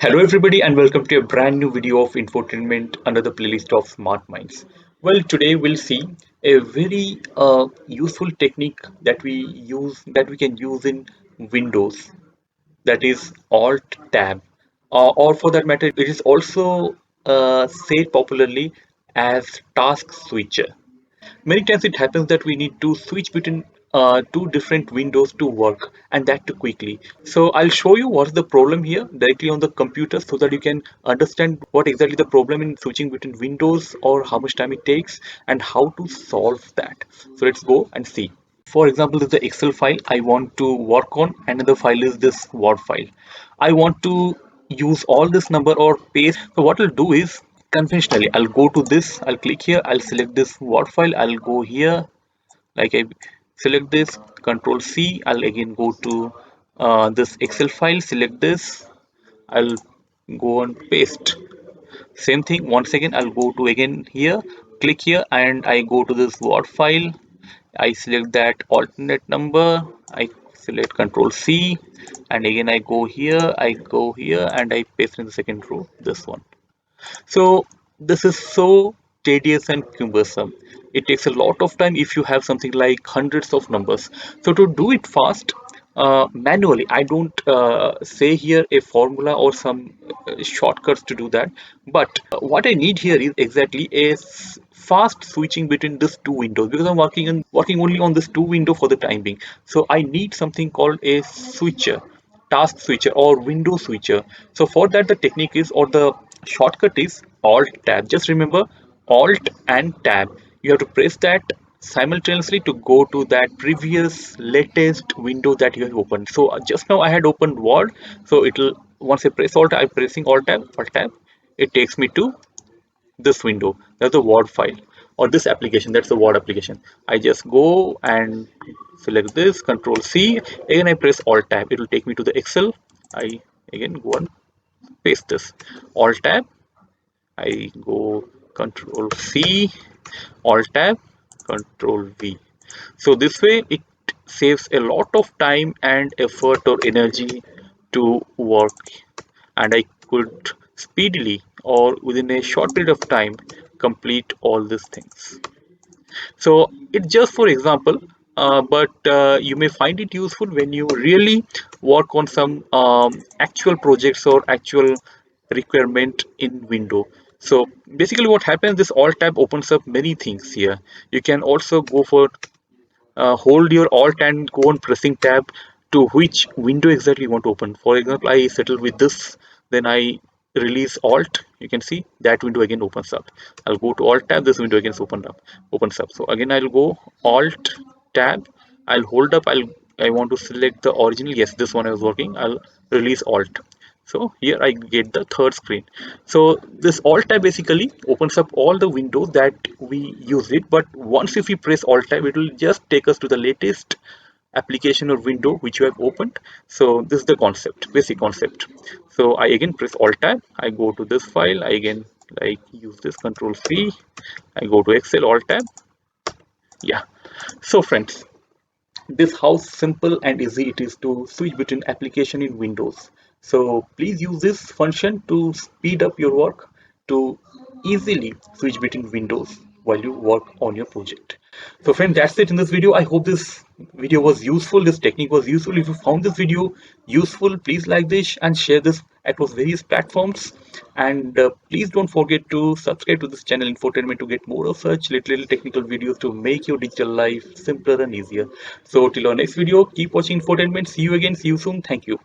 Hello everybody and welcome to a brand new video of infotainment under the playlist of Smart Minds. Well, today we'll see a very useful technique that we can use in Windows, that is Alt+Tab, or for that matter it is also said popularly as task switcher. Many times it happens that we need to switch between two different windows to work, and that too quickly. So I'll show you what's the problem here directly on the computer so that you can understand what exactly the problem in switching between windows or how much time it takes and how to solve that. So let's go and see. For example, this is the Excel file I want to work on. Another file is this Word file. I want to use all this number or paste. So what I'll do is conventionally, I'll go to this, I'll click here, I'll select this Word file, I'll go here, like I select this, Control C, I'll again go to this Excel file, select this, I'll go and paste. Same thing, once again, I'll go to again here, click here, and I go to this Word file, I select that alternate number, I select Control C, and again I go here, and I paste in the second row this one. So this is so tedious and cumbersome. It takes a lot of time if you have something like hundreds of numbers. So to do it fast, manually, I don't say here a formula or some shortcuts to do that. But what I need here is exactly a fast switching between these two windows, because I'm working only on this two window for the time being. So I need something called a switcher, task switcher or window switcher. So for that the technique is, or the shortcut is Alt Tab. Just remember Alt and Tab. You have to press that simultaneously to go to that previous latest window that you have opened. So just now I had opened Word, so it'll, once I press Alt, I'm pressing Alt Tab, it takes me to this window. That's the Word file, or this application, that's the Word application. I just go and select this, Control C, again I press Alt Tab, it will take me to the Excel. I again go and paste this, Alt Tab, I go Control C, Alt Tab, Control V. So this way it saves a lot of time and effort or energy to work, and I could speedily or within a short period of time complete all these things. So it's just for example, but you may find it useful when you really work on some actual projects or actual requirement in window. So basically what happens, this alt tab opens up many things here. You can also go for hold your alt and go on pressing tab to which window exactly you want to open. For example, I settle with this, then I release alt, you can see that window again opens up. I'll go to alt tab, this window again opens up. So again I'll go alt tab, I'll hold up, I want to select the original, yes, this one I was working, I'll release alt. So here I get the third screen. So this Alt tab basically opens up all the windows that we use it. But once if we press Alt tab, it will just take us to the latest application or window which you have opened. So this is the concept, basic concept. So I again press Alt tab. I go to this file. I again like use this Control C. I go to Excel Alt tab. Yeah. So friends, this how simple and easy it is to switch between application in Windows. So please use this function to speed up your work, to easily switch between windows while you work on your project. So friend, that's it in this video. I hope this video was useful, this technique was useful. If you found this video useful, please like this and share this across various platforms. And please don't forget to subscribe to this channel Infotainment to get more of such little technical videos to make your digital life simpler and easier. So till our next video, keep watching Infotainment. See you again. See you soon. Thank you.